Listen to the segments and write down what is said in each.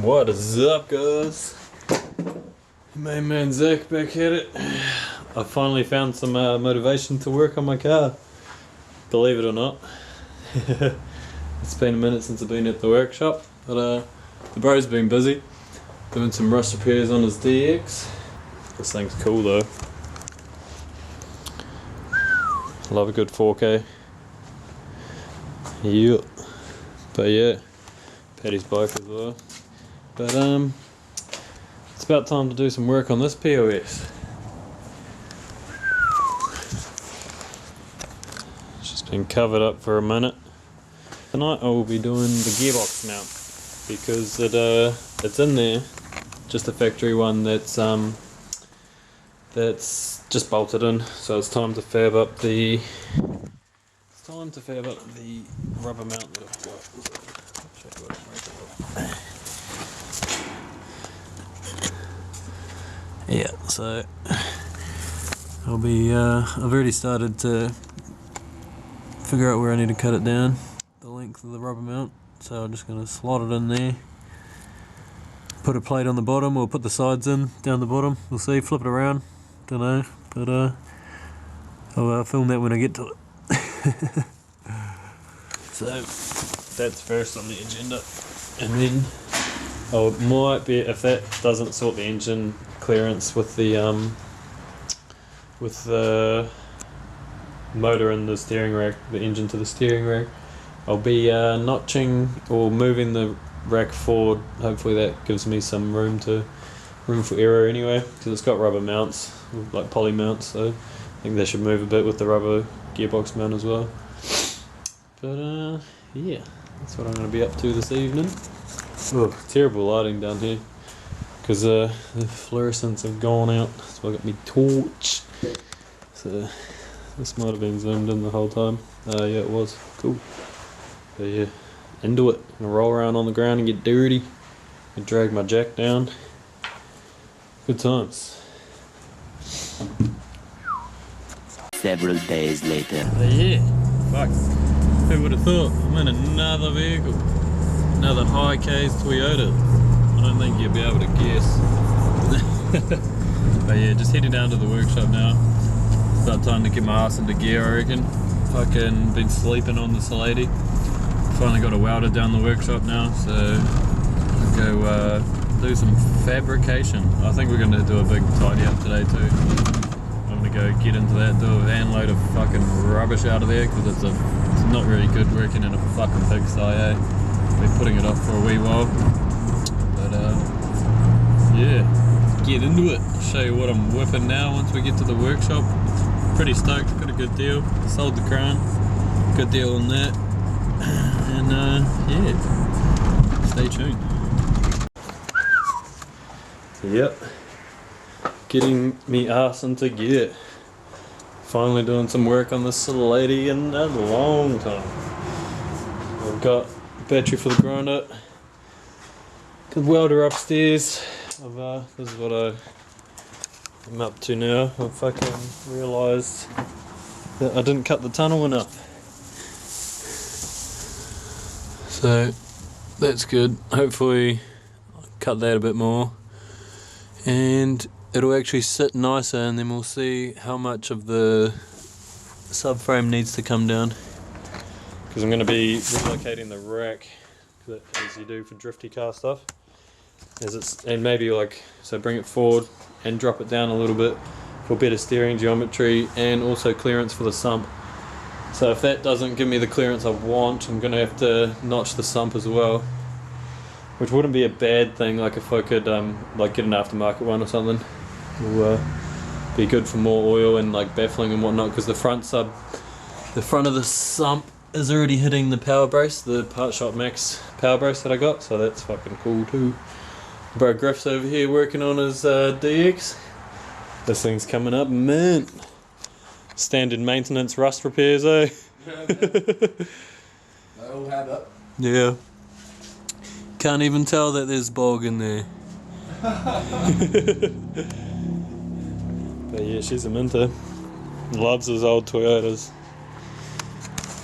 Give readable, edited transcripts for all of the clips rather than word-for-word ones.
What is up, guys? Main man Zach back at it. I finally found some motivation to work on my car. Believe it or not. It's been a minute since I've been at the workshop, but the bro's been busy doing some rust repairs on his DX. This thing's cool though. Love a good 4K. Yeah. But yeah, Paddy's bike as well. But it's about time to do some work on this POS. It's just been covered up for a minute. Tonight I will be doing the gearbox mount because it's in there, just a factory one that's just bolted in. So it's time to fab up the rubber mount that I've got. Yeah, so I'll be I've already started to figure out where I need to cut it down, the length of the rubber mount. So I'm just going to slot it in there, put a plate on the bottom, or put the sides in down the bottom. We'll see, flip it around, don't know, but I'll film that when I get to it. So that's first on the agenda, and then I might be, if that doesn't sort the engine clearance with the motor and the steering rack, the engine to the steering rack, I'll be notching or moving the rack forward. Hopefully that gives me some room for error anyway, because it's got rubber mounts, like poly mounts, so I think they should move a bit with the rubber gearbox mount as well. But yeah, that's what I'm going to be up to this evening. Oh, terrible lighting down here because the fluorescents have gone out, so I got my torch. So this might have been zoomed in the whole time. Yeah, it was. Cool. But yeah, into it. I'm gonna roll around on the ground and get dirty and drag my jack down. Good times. Several days later. But yeah, fuck. Who would have thought? I'm in another vehicle. Another high case Toyota. I don't think you'll be able to guess. But yeah, just heading down to the workshop now. It's about time to get my ass into gear, I reckon. Fucking been sleeping on the Sil80. Finally got a welder down the workshop now, so I'll go do some fabrication. I think we're going to do a big tidy up today too. I'm going to go get into that, do a van load of fucking rubbish out of there, because it's not really good working in a fucking pigsty, eh? Been putting it off for a wee while, but yeah, get into it. I'll show you what I'm whipping now once we get to the workshop. Pretty stoked, got a good deal, sold the crane, good deal on that, and yeah, stay tuned. Yep, getting me ass into gear. Finally doing some work on this Sil80 in a long time. I've got battery for the grinder, good welder upstairs. This is what I'm up to now. I fucking realised that I didn't cut the tunnel enough, so that's good. Hopefully I'll cut that a bit more and it'll actually sit nicer, and then we'll see how much of the subframe needs to come down, because I'm going to be relocating the rack as you do for drifty car stuff, and maybe so bring it forward and drop it down a little bit for better steering geometry and also clearance for the sump. So if that doesn't give me the clearance I want, I'm going to have to notch the sump as well, which wouldn't be a bad thing. Like if I could get an aftermarket one or something, will be good for more oil and baffling and whatnot, because the front of the sump is already hitting the power brace, the Part Shop Max power brace that I got, so that's fucking cool too. Bro Griff's over here working on his DX. This thing's coming up, man. Standard maintenance rust repairs, eh? They all add up. Yeah. Can't even tell that there's bog in there. But yeah, she's a minter. Loves his old Toyotas.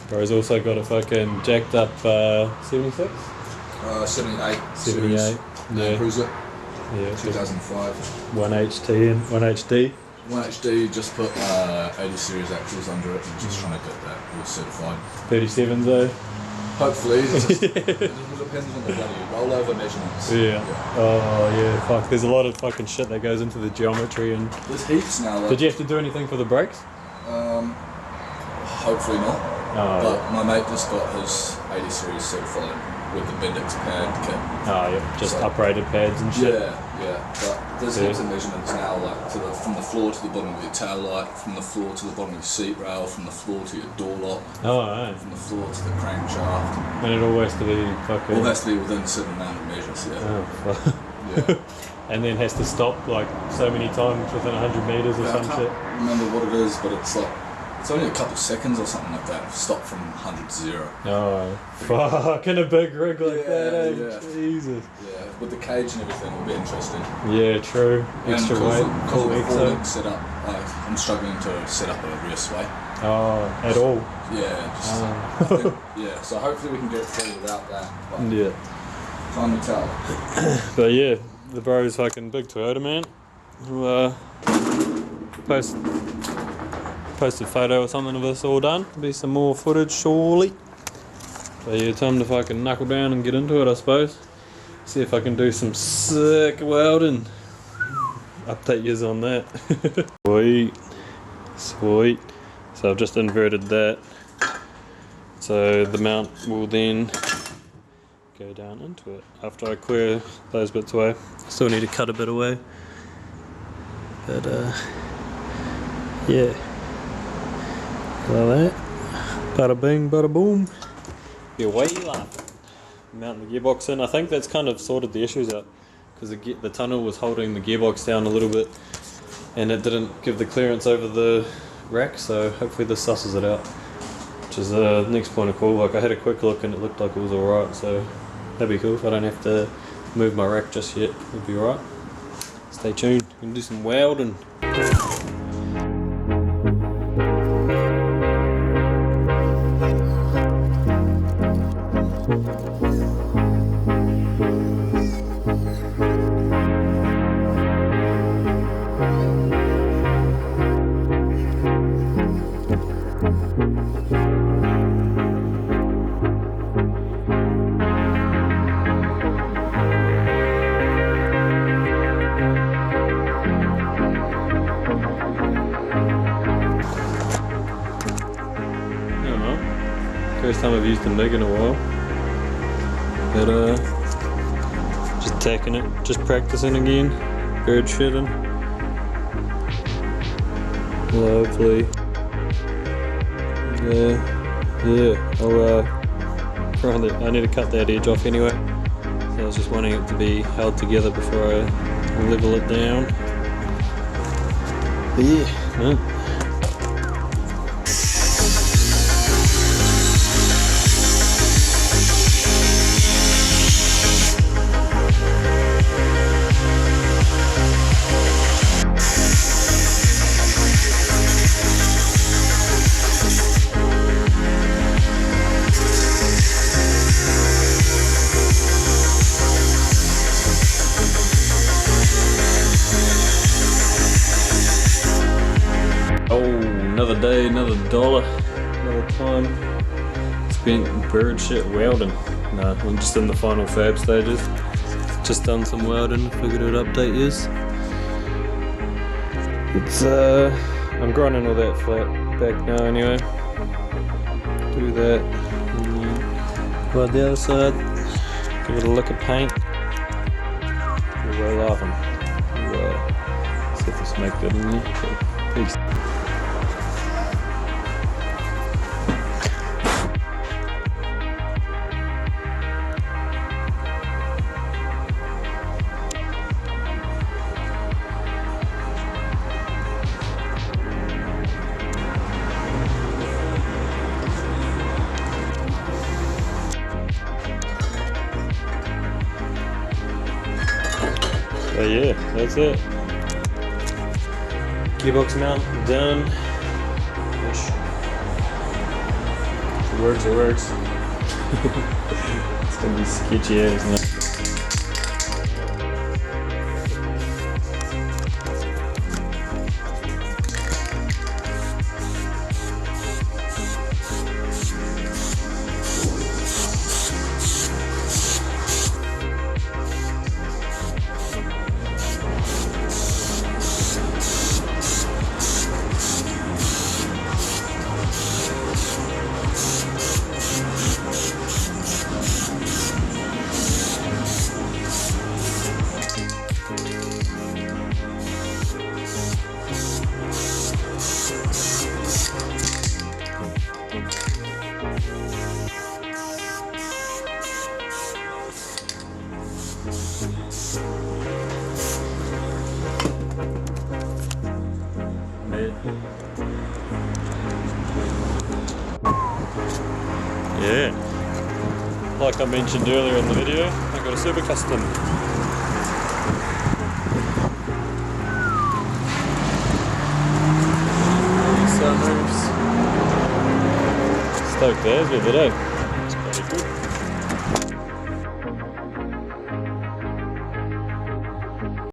Bro's also got a fucking jacked up 76? 78. 78. Yeah. Cruiser. Yeah. 2005. 1HT and 1HD. 1HD, just put 80 series axles under it and just trying to get that all certified. 37s though. Hopefully, it just depends on the bloody rollover measurements. Yeah. Oh yeah, fuck. There's a lot of fucking shit that goes into the geometry and. There's heaps now. Like, Did you have to do anything for the brakes? Hopefully not. Oh. But my mate just got his 80 series certified with the Bendix pad kit. Oh yeah, just So- uprated pads and shit. Yeah. But there's heaps of measurements now, like from the floor to the bottom of your tail light, from the floor to the bottom of your seat rail, from the floor to your door lock, Oh, right. from the floor to the crankshaft. And it all has to be fucking. All has to be within a certain amount of measures. Yeah. Oh, fuck. Yeah. And then has to stop like so many times within 100 meters or Yeah, I some can't shit. remember what it is, but it's like it's only a couple seconds or something like that. Stop from 100 to 0. Oh, fucking a big rig like that, eh? Yeah. Jesus. Yeah, with the cage and everything, it'll be interesting. Yeah, true. Extra and weight. Because of the Extra. forward setup, I'm struggling to set up a rear sway. Oh, at all. Yeah, just I think, yeah. So hopefully we can get it through without that. But Yeah. time to tell. But yeah, the bro's fucking big Toyota man. Who post a photo or something of us all done. Be some more footage surely. But yeah, time to fucking knuckle down and get into it, I suppose. See if I can do some sick welding. Update yous on that. Sweet. So I've just inverted that. So the mount will then go down into it after I clear those bits away. I still need to cut a bit away. But yeah. Like that. Bada bing, bada boom. Be away laughing. Mounting the gearbox in. I think that's kind of sorted the issues out because the tunnel was holding the gearbox down a little bit and it didn't give the clearance over the rack, so hopefully this susses it out. Which is the next point of call. Like I had a quick look and it looked like it was alright, so that'd be cool if I don't have to move my rack just yet. It'll be alright. Stay tuned. We can do some welding. First time I've used the MIG in a while, but just tacking it, just practicing again, bird shitting. Lovely. Yeah. I need to cut that edge off anyway. So I was just wanting it to be held together before I level it down. But yeah. Another day, another dollar, another time spent bird shit welding. No, I'm just in the final fab stages. Just done some welding, figured I'd update yous. It's I'm grinding all that flat back now anyway. Do that. And then go the other side, give it a lick of paint. We're laughing. See if this make good in there. Peace. So yeah, that's it. Gearbox mount done. Ish. It works, it works. It's gonna be sketchy as isn't it? Yeah, like I mentioned earlier in the video, I got a super custom. Sunroofs. Stoked as with it, eh?